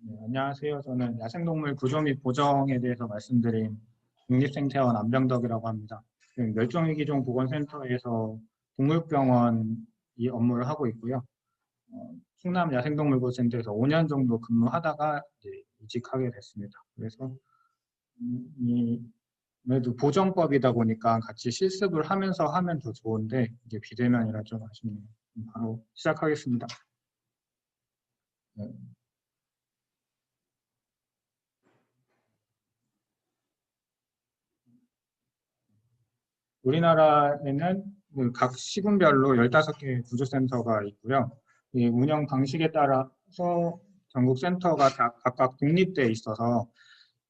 네, 안녕하세요. 저는 야생동물 구조 및 보정에 대해서 말씀드린 국립생태원 안병덕이라고 합니다. 지금 멸종위기종 보건센터에서 동물병원 이 업무를 하고 있고요. 충남 야생동물보호센터에서 5년 정도 근무하다가 이제 이직하게 됐습니다. 그래서 이 그래도 보정법이다 보니까 같이 실습을 하면서 하면 더 좋은데 이게 비대면이라 좀 아쉽네요. 바로 시작하겠습니다. 네. 우리나라에는 그각 시군별로 15개 구조센터가 있고요. 이 운영 방식에 따라서 전국 센터가 다 각각 독립돼 있어서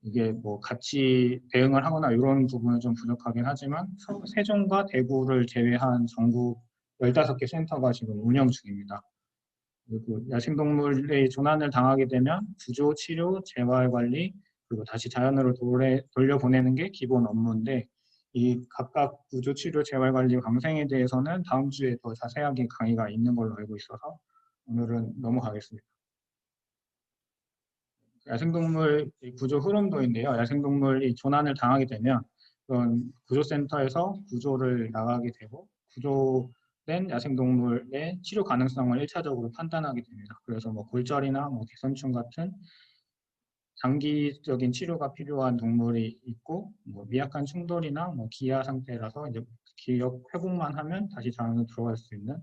이게 뭐 같이 대응을 하거나 이런 부분은 좀 부족하긴 하지만 세종과 대구를 제외한 전국 15개 센터가 지금 운영 중입니다. 그리고 야생동물의 조난을 당하게 되면 구조, 치료, 재활 관리, 그리고 다시 자연으로 돌려보내는 게 기본 업무인데 이 각각 구조, 치료, 재활 관리 방생에 대해서는 다음 주에 더 자세하게 강의가 있는 걸로 알고 있어서 오늘은 넘어가겠습니다. 야생동물 구조 흐름도인데요. 야생동물이 조난을 당하게 되면 그런 구조센터에서 구조를 나가게 되고 구조된 야생동물의 치료 가능성을 1차적으로 판단하게 됩니다. 그래서 뭐 골절이나 뭐 개선충 같은 장기적인 치료가 필요한 동물이 있고 뭐 미약한 충돌이나 뭐 기아 상태라서 이제 기력 회복만 하면 다시 자연으로 들어갈 수 있는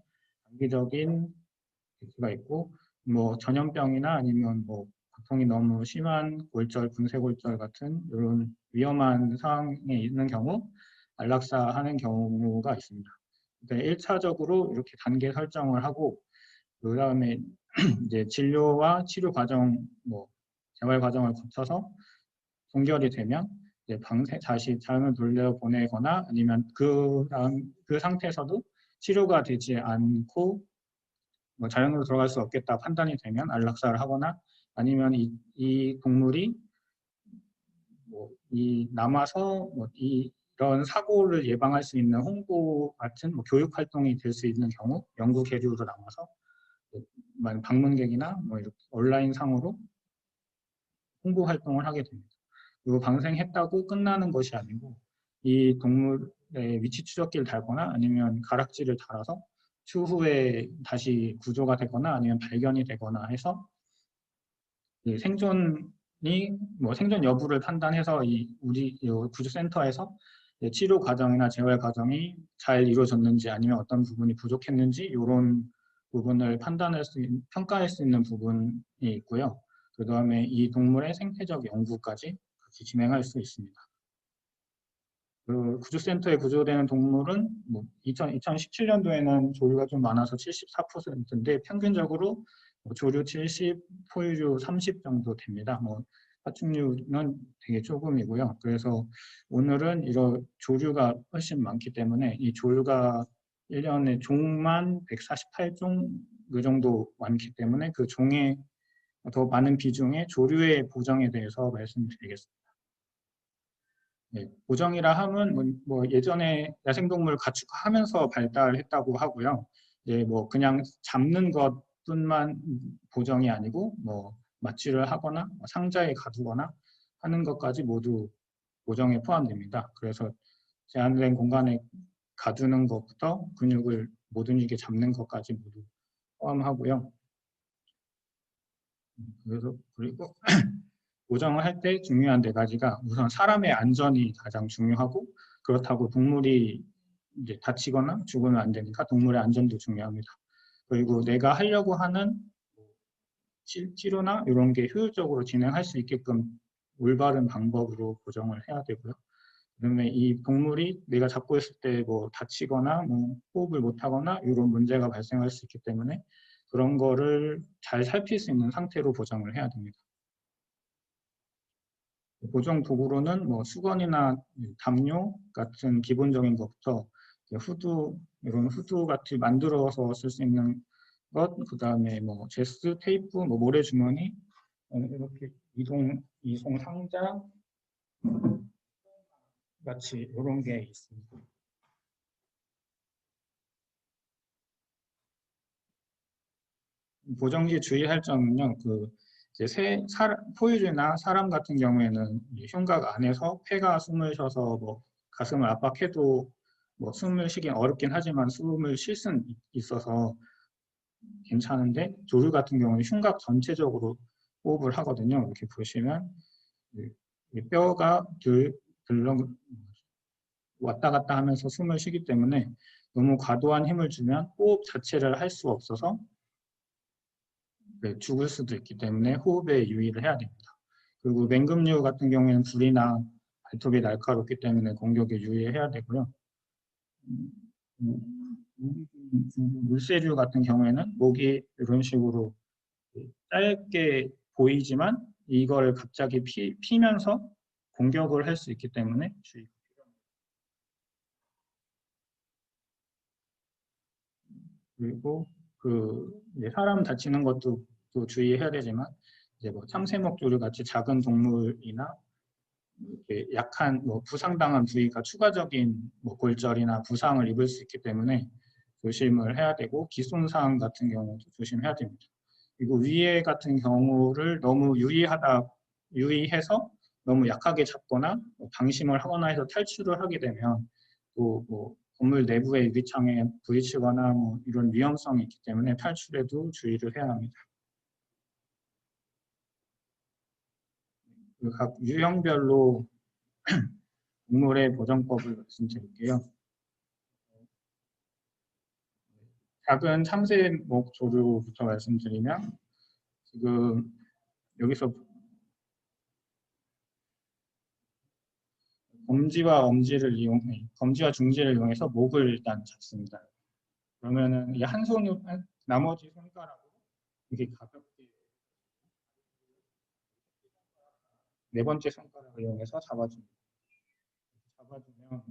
장기적인 수가 있고 뭐 전염병이나 아니면 뭐 고통이 너무 심한 골절, 분쇄골절 같은 이런 위험한 상황에 있는 경우 안락사하는 경우가 있습니다. 1차적으로 이렇게 단계 설정을 하고 그 다음에 이제 진료와 치료 과정, 뭐 재활 과정을 거쳐서 종결이 되면 이제 다시 자연을 돌려보내거나 아니면 그 상태에서도 치료가 되지 않고 뭐 자연으로 들어갈 수 없겠다 판단이 되면 안락사를 하거나 아니면 이 동물이 뭐이 남아서 이런 사고를 예방할 수 있는 홍보 같은 뭐 교육 활동이 될 수 있는 경우 연구 계류로 남아서 방문객이나 뭐 이렇게 온라인 상으로 홍보 활동을 하게 됩니다. 그리고 방생했다고 끝나는 것이 아니고 이 동물의 위치 추적기를 달거나 아니면 가락지를 달아서 추후에 다시 구조가 되거나 아니면 발견이 되거나 해서 생존이 뭐 생존 여부를 판단해서 우리 구조센터에서 치료 과정이나 재활 과정이 잘 이루어졌는지 아니면 어떤 부분이 부족했는지 이런 부분을 평가할 수 있는 부분이 있고요. 그 다음에 이 동물의 생태적 연구까지 같이 진행할 수 있습니다. 그 구조센터에 구조되는 동물은 뭐 2017년도에는 조류가 좀 많아서 74%인데 평균적으로 조류 70, 포유류 30 정도 됩니다. 뭐 파충류는 되게 조금이고요. 그래서 오늘은 이런 조류가 훨씬 많기 때문에 이 조류가 1년에 종만 148종 그 정도 많기 때문에 그 종의 더 많은 비중의 조류의 보정에 대해서 말씀드리겠습니다. 네, 보정이라 함은 뭐 예전에 야생동물 가축하면서 발달했다고 하고요. 이제 뭐 그냥 잡는 것뿐만 보정이 아니고 뭐 마취를 하거나 상자에 가두거나 하는 것까지 모두 보정에 포함됩니다. 그래서 제한된 공간에 가두는 것부터 근육을 못 움직이게 잡는 것까지 모두 포함하고요. 그리고 보정을 할 때 중요한 4가지가 우선 사람의 안전이 가장 중요하고 그렇다고 동물이 이제 다치거나 죽으면 안 되니까 동물의 안전도 중요합니다. 그리고 내가 하려고 하는 치료나 이런 게 효율적으로 진행할 수 있게끔 올바른 방법으로 보정을 해야 되고요. 그다음에 이 동물이 내가 잡고 있을 때 뭐 다치거나 뭐 호흡을 못하거나 이런 문제가 발생할 수 있기 때문에 그런 거를 잘 살필 수 있는 상태로 보정을 해야 됩니다. 보정 도구로는 뭐 수건이나 담요 같은 기본적인 것부터 후드 이런 후드 같이 만들어서 쓸 수 있는 것, 그 다음에 뭐 제스, 테이프, 뭐 모래 주머니 이렇게 이송 상자 같이 이런 게 있습니다. 보정기 주의할 점은요, 이제 포유류나 사람 같은 경우에는 흉곽 안에서 폐가 숨을 쉬어서 뭐 가슴을 압박해도 뭐 숨을 쉬기 어렵긴 하지만 숨을 쉴 수는 있어서 괜찮은데, 조류 같은 경우는 흉곽 전체적으로 호흡을 하거든요. 이렇게 보시면 이 뼈가 들렁 왔다 갔다 하면서 숨을 쉬기 때문에 너무 과도한 힘을 주면 호흡 자체를 할 수 없어서 죽을 수도 있기 때문에 호흡에 유의를 해야 됩니다. 그리고 맹금류 같은 경우에는 불이나 발톱이 날카롭기 때문에 공격에 유의해야 되고요. 물새류 같은 경우에는 목이 이런 식으로 짧게 보이지만 이걸 갑자기 피면서 공격을 할 수 있기 때문에 주의가 필요합니다. 그리고 사람 다치는 것도 또 주의해야 되지만 이제 뭐 참새목조류 같이 작은 동물이나 이렇게 약한 부상당한 부위가 추가적인 골절이나 부상을 입을 수 있기 때문에 조심을 해야 되고, 기손상 같은 경우도 조심해야 됩니다. 그리고 위해 같은 경우를 너무 유의해서 너무 약하게 잡거나 방심을 하거나 해서 탈출을 하게 되면 또 건물 내부의 유리창에 부딪히거나 이런 위험성이 있기 때문에 탈출에도 주의를 해야 합니다. 각 유형별로 동물의 보정법을 말씀드릴게요. 작은 참새목 조류부터 말씀드리면, 지금 여기서 검지와 중지를 이용해서 목을 일단 잡습니다. 그러면은 이 한 손으로, 나머지 손가락으로 이렇게 가볍게 네 번째 손가락을 이용해서 잡아줍니다. 잡아주면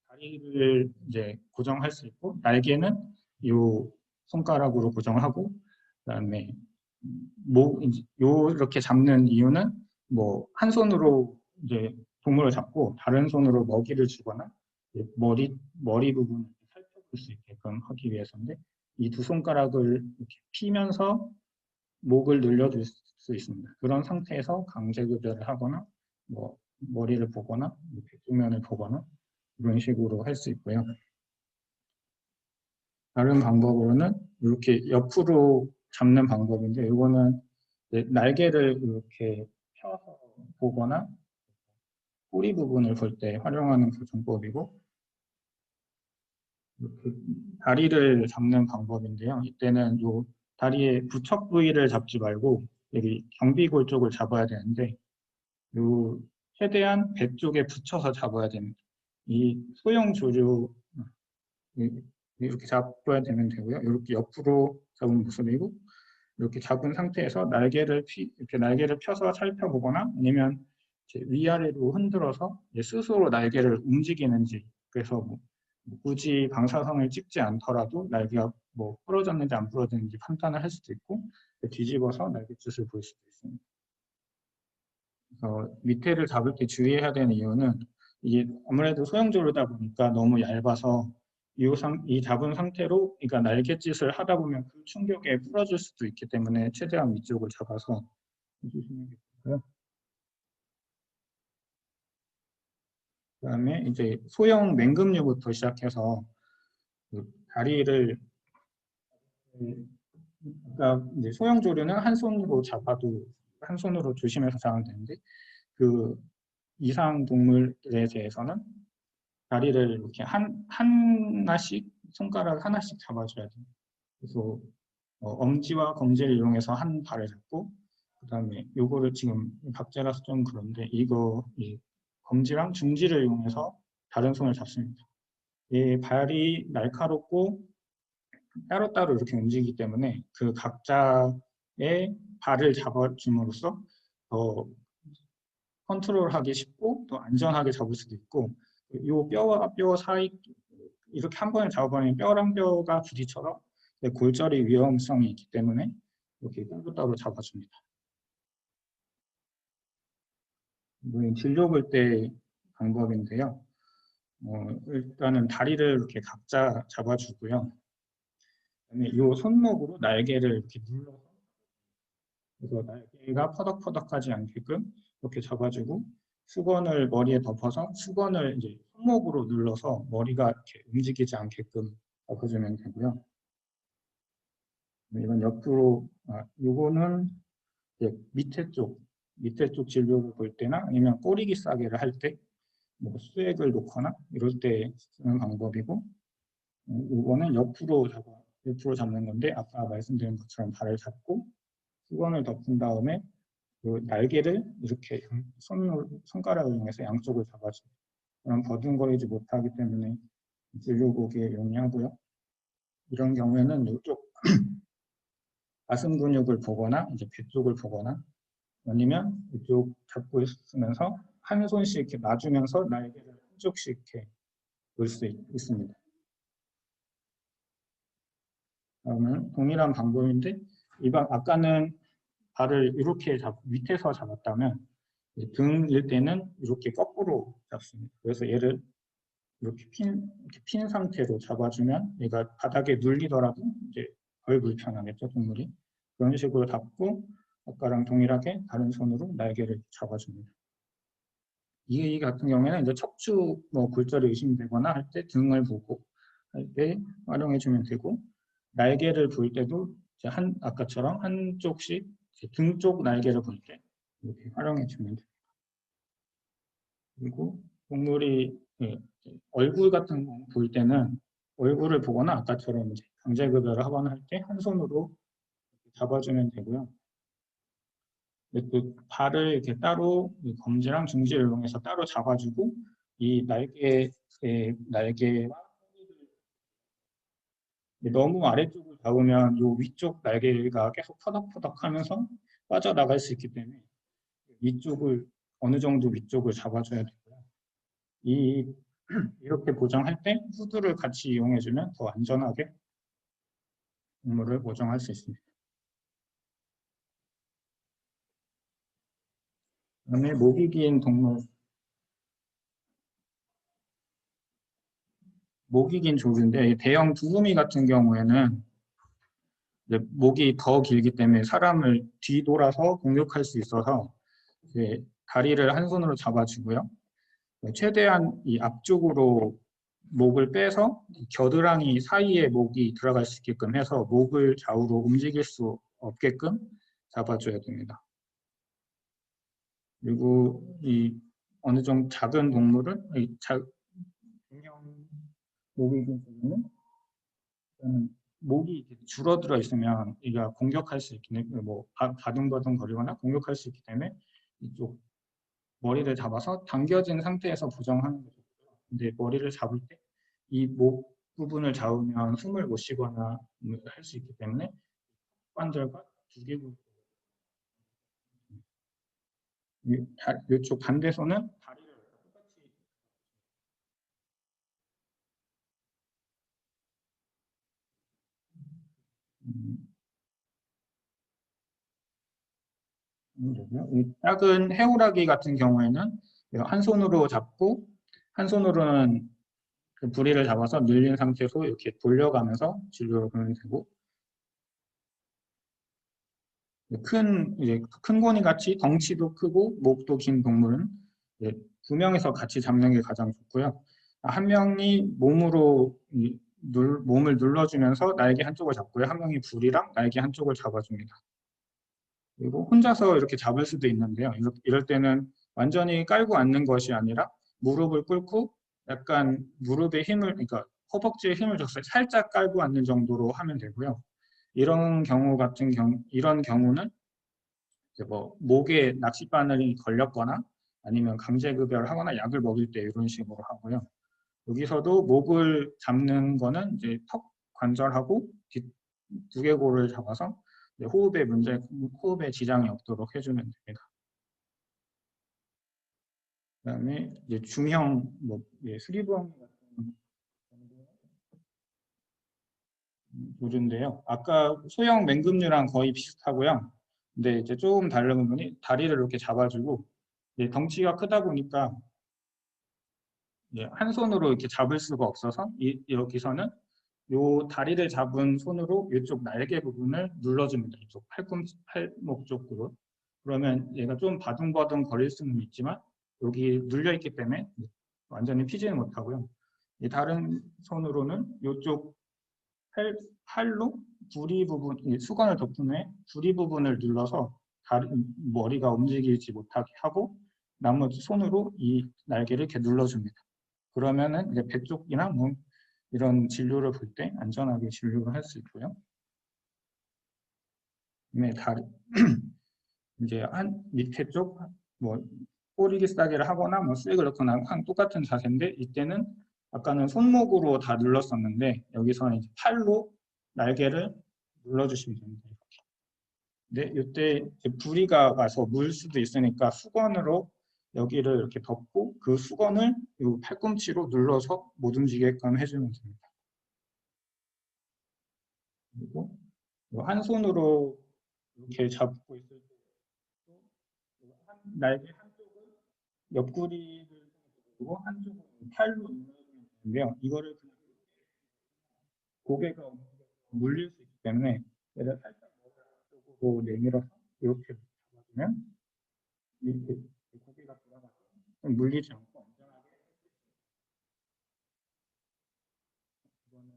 다리를 이제 고정할 수 있고, 날개는 이 손가락으로 고정하고, 그다음에 이렇게 잡는 이유는 한 손으로 이제 동물을 잡고 다른 손으로 먹이를 주거나 머리 부분을 살펴볼 수 있게끔 하기 위해서인데, 이 두 손가락을 이렇게 피면서 목을 늘려줄 수 있습니다. 그런 상태에서 강제급여를 하거나 머리를 보거나 뒷면을 보거나 이런 식으로 할 수 있고요. 다른 방법으로는 이렇게 옆으로 잡는 방법인데, 이거는 날개를 이렇게 펴서 보거나 꼬리 부분을 볼 때 활용하는 교정법이고, 이렇게 다리를 잡는 방법인데요. 이때는 이 다리의 부척 부위를 잡지 말고 여기 경비골 쪽을 잡아야 되는데, 요 최대한 배 쪽에 붙여서 잡아야 됩니다. 이 소형 조류 이렇게 잡아야 되면 되고요. 이렇게 옆으로 잡은 모습이고, 이렇게 잡은 상태에서 이렇게 날개를 펴서 살펴보거나 아니면 위아래로 흔들어서 스스로 날개를 움직이는지, 그래서 굳이 방사선을 찍지 않더라도 날개가 부러졌는지 안 부러졌는지 판단을 할 수도 있고, 뒤집어서 날갯짓을 볼 수도 있습니다. 밑에를 잡을 때 주의해야 되는 이유는, 이게 아무래도 소형조류다 보니까 너무 얇아서 이 잡은 상태로, 그러니까 날갯짓을 하다 보면 그 충격에 부러질 수도 있기 때문에 최대한 위쪽을 잡아서 해주시면 되고요. 그다음에 이제 소형 맹금류부터 시작해서 다리를, 그러니까 이제 소형 조류는 한 손으로 조심해서 잡으면 되는데, 그 이상 동물에 대해서는 다리를 이렇게 하나씩, 손가락 하나씩 잡아줘야 돼요. 그래서 엄지와 검지를 이용해서 한 발을 잡고, 그다음에 요거를 지금 박제라서 좀 그런데 이 검지랑 중지를 이용해서 다른 손을 잡습니다. 이 발이 날카롭고 따로따로 이렇게 움직이기 때문에 그 각자의 발을 잡아줌으로써 더 컨트롤하기 쉽고 또 안전하게 잡을 수도 있고, 이 뼈와 뼈 사이 이렇게 한 번에 잡아버리면 뼈랑 뼈가 부딪혀서 골절의 위험성이 있기 때문에 이렇게 따로따로 잡아줍니다. 이건 진료 볼 때 방법인데요. 일단은 다리를 이렇게 각자 잡아주고요. 그다음에 이 손목으로 날개를 이렇게 눌러서 그래서 날개가 퍼덕퍼덕하지 않게끔 이렇게 잡아주고 수건을 머리에 덮어서 수건을 이제 손목으로 눌러서 머리가 이렇게 움직이지 않게끔 덮어주면 되고요. 이건 옆으로, 요거는 밑에 쪽 진료를 볼 때나 아니면 꼬리기 싸개를 할 때, 뭐 수액을 놓거나 이럴 때 쓰는 방법이고, 이거는 옆으로 잡는 건데 아까 말씀드린 것처럼 발을 잡고 수건을 덮은 다음에 그 날개를 이렇게 손가락을 이용해서 양쪽을 잡아줘요. 그럼 버둥거리지 못하기 때문에 진료복에 용이하고요. 이런 경우에는 이쪽 가슴 근육을 보거나 이제 배 쪽을 보거나 아니면 이쪽 잡고 있으면서 한 손씩 이렇게 놔주면서 날개를 한쪽씩 이렇게 놓을 수 있습니다. 다음은 동일한 방법인데 아까는 발을 이렇게 밑에서 잡았다면 등일 때는 이렇게 거꾸로 잡습니다. 그래서 얘를 이렇게 핀 상태로 잡아주면 얘가 바닥에 눌리더라도 이제 덜 불편하겠죠, 동물이. 그런 식으로 잡고 아까랑 동일하게 다른 손으로 날개를 잡아줍니다. 이 같은 경우에는 이제 척추 골절이 의심되거나 할 때 등을 보고 할 때 활용해주면 되고, 날개를 볼 때도 이제 아까처럼 한쪽씩 등 쪽 날개를 볼 때 이렇게 활용해주면 됩니다. 그리고 동물이 얼굴 같은 거 볼 때는 얼굴을 보거나 아까처럼 이제 강제급여를 하거나 할 때 한 손으로 잡아주면 되고요. 또 발을 이렇게 따로 검지랑 중지를 이용해서 따로 잡아주고 이 날개와 너무 아래쪽을 잡으면 이 위쪽 날개가 계속 퍼덕퍼덕하면서 빠져나갈 수 있기 때문에 어느 정도 위쪽을 잡아줘야 되고요. 이렇게 보정할 때 후드를 같이 이용해주면 더 안전하게 동물을 보정할 수 있습니다. 그다음에 목이 긴 동물, 목이 긴 조류인데 대형 두루미 같은 경우에는 목이 더 길기 때문에 사람을 뒤돌아서 공격할 수 있어서 다리를 한 손으로 잡아주고요. 최대한 이 앞쪽으로 목을 빼서 겨드랑이 사이에 목이 들어갈 수 있게끔 해서 목을 좌우로 움직일 수 없게끔 잡아줘야 됩니다. 그리고 어느 정도 작은 동물은 목이 긴 경우는 목이 줄어들어 있으면 얘가 공격할 수 있기 때문에 바둥바둥 거리거나 공격할 수 있기 때문에 이쪽 머리를 잡아서 당겨진 상태에서 보정하는 거죠. 근데 머리를 잡을 때 이 목 부분을 잡으면 숨을 못 쉬거나 할 수 있기 때문에 관절과 두개골 이쪽 반대손은 다리를 똑같이 이 작은 해오라기 같은 경우에는 한 손으로 잡고 한 손으로는 그 부리를 잡아서 늘린 상태로 이렇게 돌려가면서 진료를 하면 되고, 큰 고니 같이 덩치도 크고 목도 긴 동물은 두 명이서 같이 잡는 게 가장 좋고요. 한 명이 몸을 눌러주면서 날개 한쪽을 잡고요. 한 명이 부리랑 날개 한쪽을 잡아줍니다. 그리고 혼자서 이렇게 잡을 수도 있는데요. 이럴 때는 완전히 깔고 앉는 것이 아니라 무릎을 꿇고 약간 무릎에 그러니까 허벅지에 힘을 줘서 살짝 깔고 앉는 정도로 하면 되고요. 이런 경우는 이제 목에 낚싯바늘이 걸렸거나 아니면 강제급여를 하거나 약을 먹일 때 이런 식으로 하고요. 여기서도 목을 잡는 거는 이제 턱 관절하고 두개골을 잡아서 호흡에 지장이 없도록 해주면 됩니다. 그다음에 이제 중형 수리부엉이 같은 조류인데요. 아까 소형 맹금류랑 거의 비슷하고요. 근데 이제 조금 다른 부분이 다리를 이렇게 잡아주고 덩치가 크다 보니까 한 손으로 이렇게 잡을 수가 없어서 여기서는 요 다리를 잡은 손으로 이쪽 날개 부분을 눌러줍니다. 이쪽 팔목 쪽으로. 그러면 얘가 좀 바둥바둥 거릴 수는 있지만 여기 눌려 있기 때문에 완전히 피지는 못하고요. 이 다른 손으로는 이쪽 팔로 부리 부분, 수건을 덮은 후에 부리 부분을 눌러서 머리가 움직이지 못하게 하고 나머지 손으로 이 날개를 이렇게 눌러줍니다. 그러면은 이제 배 쪽이나 뭐 이런 진료를 볼 때 안전하게 진료를 할 수 있고요. 네, 다리 이제 한 밑에 쪽 뭐 꼬리기 싸기를 하거나 뭐 스익을 넣거나 한 똑같은 자세인데 이때는 아까는 손목으로 다 눌렀었는데 여기서는 이제 팔로 날개를 눌러주시면 됩니다. 네, 이때 부리가 와서 물 수도 있으니까 수건으로 여기를 이렇게 덮고 그 수건을 이 팔꿈치로 눌러서 못 움직이게끔 해주면 됩니다. 그리고 한 손으로 이렇게 잡고 있을 때 날개 한쪽은 옆구리를 누르고 한쪽은 팔로 눌러주면 되는데요. 이거를 그냥 고개가 물릴 수 있기 때문에 얘를 살짝 쪽으로 내밀어서 이렇게 잡아주면 이렇게 고개가 돌아가서 물리지 않고 안전하게. 이거는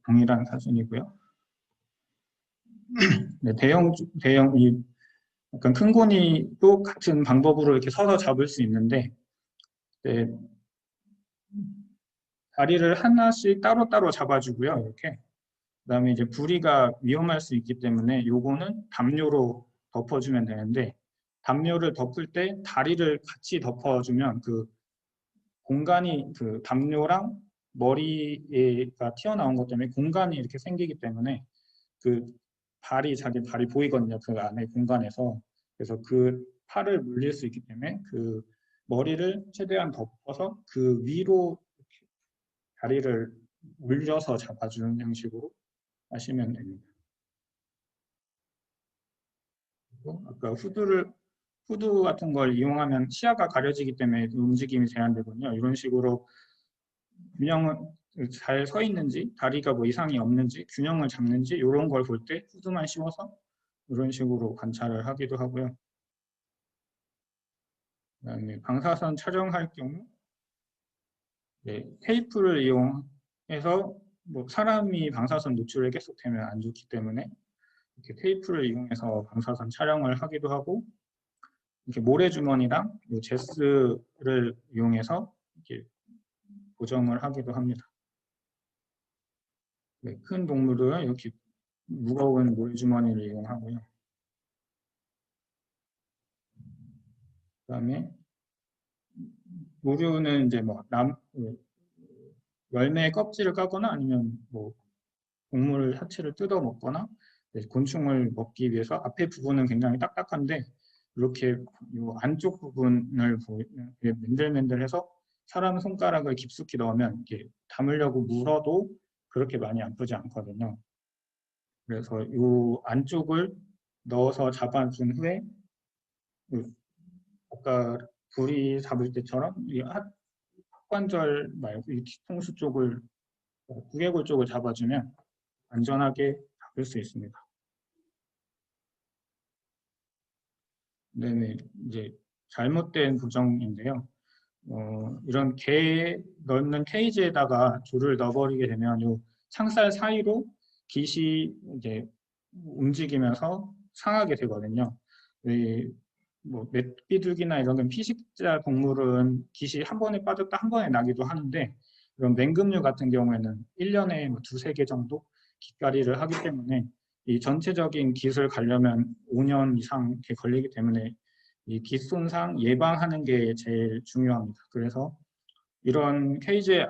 동일한 사진이고요. 네, 대형 이 약간 큰 고니도 같은 방법으로 이렇게 서서 잡을 수 있는데 네, 다리를 하나씩 따로따로 잡아주고요. 이렇게. 그다음에 이제 부리가 위험할 수 있기 때문에 요거는 담요로 덮어주면 되는데 담요를 덮을 때 다리를 같이 덮어주면 그 공간이 그 담요랑 머리가 튀어나온 것 때문에 공간이 이렇게 생기기 때문에 그 자기 발이 보이거든요. 그 안에 공간에서. 그래서 그 팔을 물릴 수 있기 때문에 그 머리를 최대한 덮어서 그 위로 다리를 올려서 잡아주는 형식으로 하시면 됩니다. 그리고 아까 후드 같은 걸 이용하면 시야가 가려지기 때문에 움직임이 제한되거든요. 이런 식으로 균형을 잘 서 있는지, 다리가 뭐 이상이 없는지, 균형을 잡는지 이런 걸 볼 때 후드만 씌워서 이런 식으로 관찰을 하기도 하고요. 그다음에 방사선 촬영할 경우 네, 테이프를 이용해서 뭐 사람이 방사선 노출에 계속되면 안 좋기 때문에 이렇게 테이프를 이용해서 방사선 촬영을 하기도 하고 이렇게 모래주머니랑 제스를 이용해서 이렇게 고정을 하기도 합니다. 네, 큰 동물은 이렇게 무거운 모래주머니를 이용하고요. 그다음에 모류는 이제 뭐 열매 껍질을 까거나 아니면 뭐 곡물 하체를 뜯어 먹거나 곤충을 먹기 위해서 앞에 부분은 굉장히 딱딱한데 이렇게 요 안쪽 부분을 맨들맨들해서 사람 손가락을 깊숙이 넣으면 이렇게 담으려고 물어도 그렇게 많이 아프지 않거든요. 그래서 이 안쪽을 넣어서 잡아준 후에 아까 부리 잡을 때처럼 이 합관절 말고 이 뒤통수 쪽을 두개골 쪽을 잡아주면 안전하게 잡을 수 있습니다. 네네 이제 잘못된 부정인데요. 이런 개 넣는 케이지에다가 줄을 넣어버리게 되면 이 창살 사이로 깃이 이제 움직이면서 상하게 되거든요. 뭐 멧비둘기나 이런 건 피식자 동물은 깃이 한 번에 빠졌다 한 번에 나기도 하는데 이런 맹금류 같은 경우에는 1년에 뭐 두세 개 정도 깃가리를 하기 때문에 이 전체적인 깃을 가려면 5년 이상 이렇게 걸리기 때문에 이 깃 손상 예방하는 게 제일 중요합니다. 그래서 이런 케이지에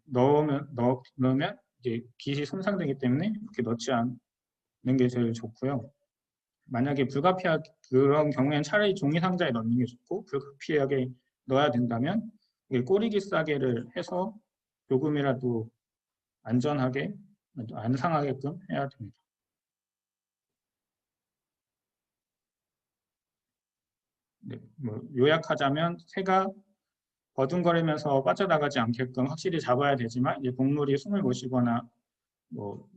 넣으면 이제 깃이 손상되기 때문에 이렇게 넣지 않는 게 제일 좋고요. 만약에 불가피하게 그런 경우에는 차라리 종이 상자에 넣는 게 좋고 불가피하게 넣어야 된다면 꼬리기 싸개를 해서 조금이라도 안전하게 안 상하게끔 해야 됩니다. 네, 뭐 요약하자면 새가 버둥거리면서 빠져나가지 않게끔 확실히 잡아야 되지만 이제 곡물이 숨을 못 쉬거나 뭐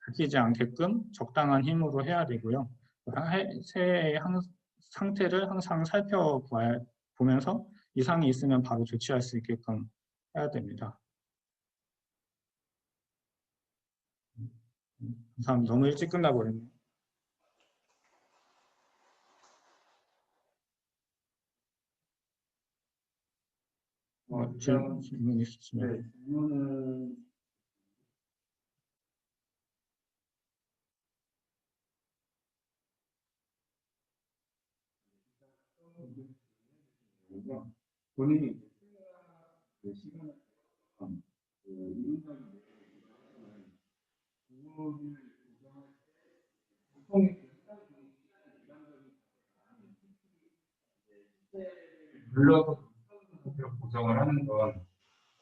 닫히지 않게끔 적당한 힘으로 해야 되고요. 새의 상태를 항상 살펴보면서 이상이 있으면 바로 조치할 수 있게끔 해야 됩니다. 감사합니다. 너무 일찍 끝나버렸네요. 질문 있으시면. 네, 질문은 본인이 시간을 이론적인 불러서 고정을 하는 건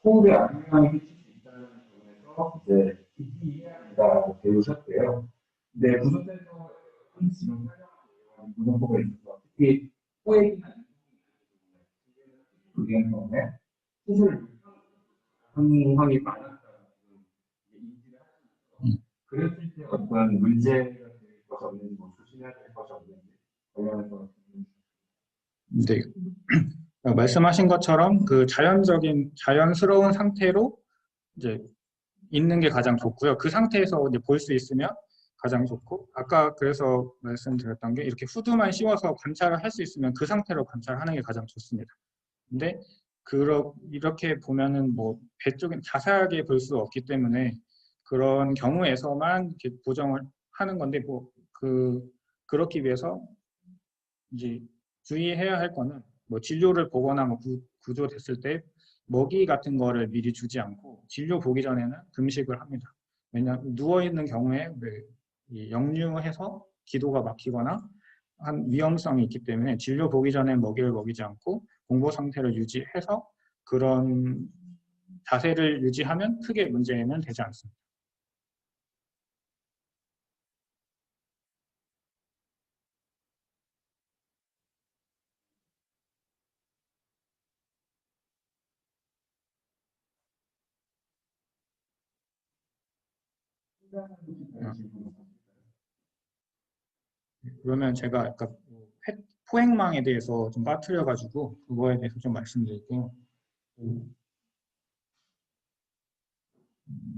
호흡에 악영향이 끼칠 수 있다는 부분에서 이제 깊이 이해해야 된다고 배우셨대요. 근데 구조센터 지금 설명하는 구조법에 있어서 특히 호액이나 그런 경우에 수술 상황이 많았다는 인지를 하시면서 그랬을 때 어떤 문제가 될 것이 없는지 뭐 조심해야 될 것이 없는지 관련해서 네. 말씀하신 것처럼 그 자연스러운 상태로 이제 있는 게 가장 좋고요. 그 상태에서 이제 볼 수 있으면 가장 좋고, 아까 그래서 말씀드렸던 게 이렇게 후드만 씌워서 관찰을 할 수 있으면 그 상태로 관찰하는 게 가장 좋습니다. 근데 이렇게 보면은 뭐 배 쪽은 자세하게 볼 수 없기 때문에 그런 경우에서만 이렇게 보정을 하는 건데 그렇기 위해서 이제 주의해야 할 거는 뭐 진료를 보거나 뭐 구조됐을 때 먹이 같은 거를 미리 주지 않고 진료 보기 전에는 금식을 합니다. 왜냐하면 누워 있는 경우에 역류해서 기도가 막히거나 한 위험성이 있기 때문에 진료 보기 전에 먹이를 먹이지 않고 공복 상태를 유지해서 그런 자세를 유지하면 크게 문제는 되지 않습니다. 그러면 제가 아까 포획망에 대해서 좀 빠뜨려가지고 그거에 대해서 좀 말씀드릴게요.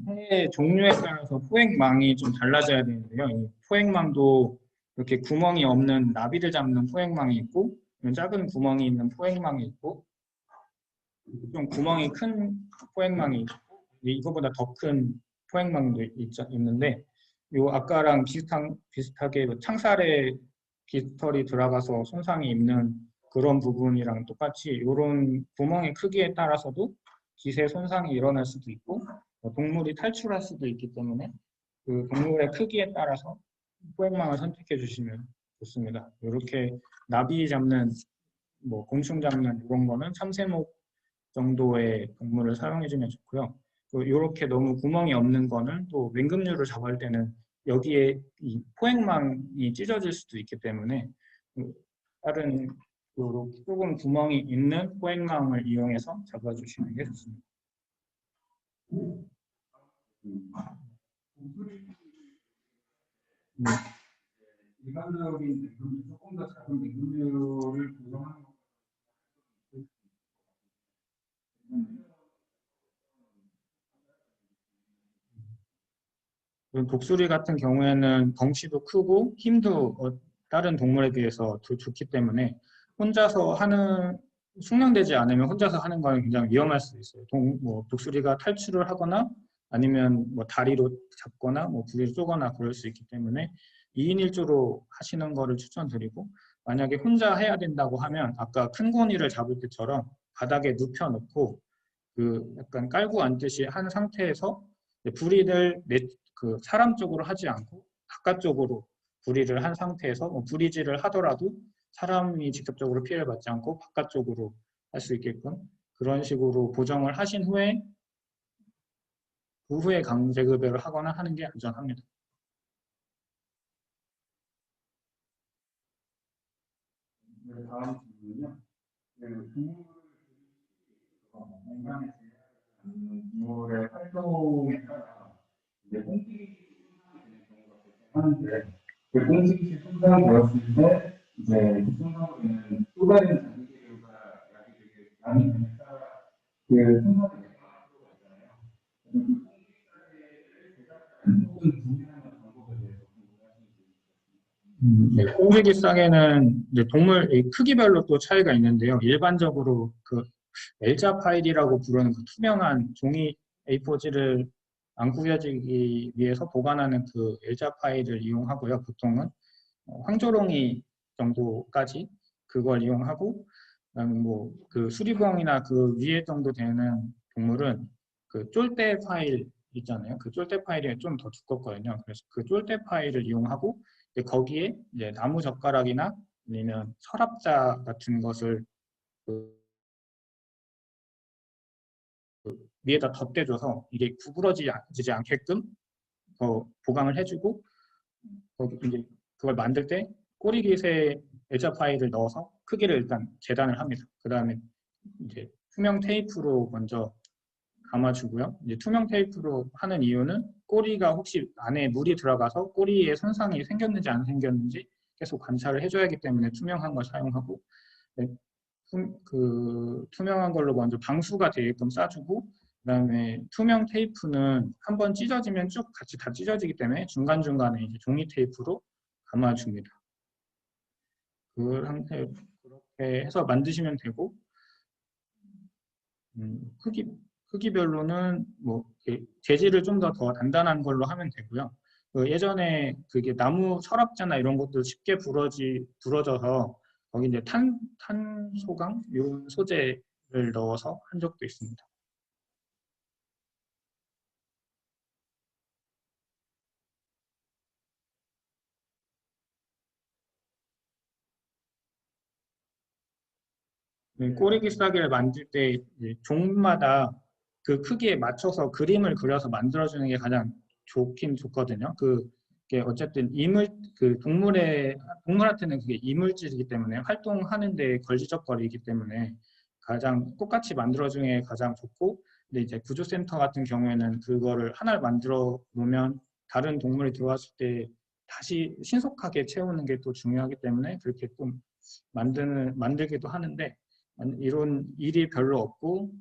새 종류에 따라서 포획망이 좀 달라져야 되는데요. 이 포획망도 이렇게 구멍이 없는 나비를 잡는 포획망이 있고 작은 구멍이 있는 포획망이 있고 좀 구멍이 큰 포획망이 있고 이거보다 더 큰 포획망도 있는데 요 아까랑 비슷하게 창살에 깃털이 들어가서 손상이 있는 그런 부분이랑 똑같이 이런 구멍의 크기에 따라서도 깃의 손상이 일어날 수도 있고 동물이 탈출할 수도 있기 때문에 그 동물의 크기에 따라서 포획망을 선택해 주시면 좋습니다. 이렇게 나비 잡는 뭐 곤충 잡는 이런 거는 참새목 정도의 동물을 사용해 주면 좋고요. 이렇게 너무 구멍이 없는 거는 또 맹금류를 잡을 때는 여기에 이 포획망이 찢어질 수도 있기 때문에 다른 조금 구멍이 있는 포획망을 이용해서 잡아주시는 게 좋습니다. 네. 일반적인 조금 더 작은 맹금류를 구성하는 독수리 같은 경우에는 덩치도 크고 힘도 다른 동물에 비해서 좋기 때문에 혼자서 숙련되지 않으면 혼자서 하는 건 굉장히 위험할 수 있어요. 독수리가 탈출을 하거나 아니면 뭐 다리로 잡거나 뭐 부리를 쪼거나 그럴 수 있기 때문에 2인 1조로 하시는 거를 추천드리고 만약에 혼자 해야 된다고 하면 아까 큰 고니를 잡을 때처럼 바닥에 눕혀놓고 약간 깔고 앉듯이 한 상태에서 부리를 사람 쪽으로 하지 않고 바깥쪽으로 부리를 한 상태에서 부리질을 하더라도 사람이 직접적으로 피해를 받지 않고 바깥쪽으로 할 수 있게끔 그런 식으로 보정을 하신 후에 그 후에 강제급여를 하거나 하는 게 안전합니다. 다음 질문은요. 동물을 공간의 동물의 활동에 따라 이제 꽁치기 손상이 되는 경우가 발생하는데 그 꽁치기 손상되었을 때 이제 그 손상으로 인한 또 다른 장기계류가 약이 되게 많이 되는 따라 그 손상이 발생할 수가 있잖아요. 그 꽁치기를 제작하는 분리하는 방법에 대해서 궁금하신지. 네, 꽁지기쌍에는 이제 동물 이 크기별로 또 차이가 있는데요. 일반적으로 그 L자 파일이라고 부르는 그 투명한 종이 A4지를 안 구겨지기 위해서 보관하는 그 L자 파일을 이용하고요. 보통은 황조롱이 정도까지 그걸 이용하고, 그다음에 뭐 그 수리부엉이나 그 위에 정도 되는 동물은 그 쫄대 파일 있잖아요. 그 쫄대 파일이 좀 더 두껍거든요. 그래서 그 쫄대 파일을 이용하고 이제 거기에 이제 나무 젓가락이나 아니면 서랍자 같은 것을 그 위에다 덧대줘서 이게 구부러지지 않게끔 보강을 해주고, 거기 이제 그걸 만들 때 꼬리깃에 애자 파일을 넣어서 크기를 일단 재단을 합니다. 그 다음에 이제 투명 테이프로 먼저 감아주고요. 이제 투명 테이프로 하는 이유는 꼬리가 혹시 안에 물이 들어가서 꼬리에 손상이 생겼는지 안 생겼는지 계속 관찰을 해줘야 하기 때문에 투명한 걸 사용하고, 네, 그 투명한 걸로 먼저 방수가 되게끔 싸주고, 그다음에 투명 테이프는 한번 찢어지면 쭉 같이 다 찢어지기 때문에 중간중간에 이제 종이 테이프로 감아줍니다. 그 상태 그렇게 해서 만드시면 되고, 크기별로는 뭐 재질을 좀 더 단단한 걸로 하면 되고요. 그 예전에 그게 나무 서랍자나 이런 것도 쉽게 부러져서 거기 이제 탄소강 이런 소재를 넣어서 한 적도 있습니다. 꼬리기 싸기를 만들 때 이제 종마다 그 크기에 맞춰서 그림을 그려서 만들어주는 게 가장 좋긴 좋거든요. 그게 어쨌든 그 동물한테는 그게 이물질이기 때문에 활동하는데 걸리적거리기 때문에 가장 똑같이 만들어주는 게 가장 좋고, 근데 이제 구조센터 같은 경우에는 그거를 하나를 만들어 놓으면 다른 동물이 들어왔을 때 다시 신속하게 채우는 게 또 중요하기 때문에 그렇게 좀 만들기도 하는데, 이런 일이 별로 없고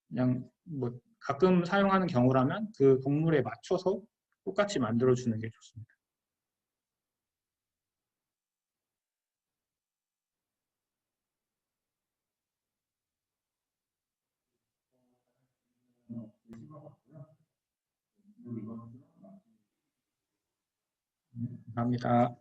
그냥 뭐 가끔 사용하는 경우라면 그 동물에 맞춰서 똑같이 만들어주는 게 좋습니다. 감사합니다.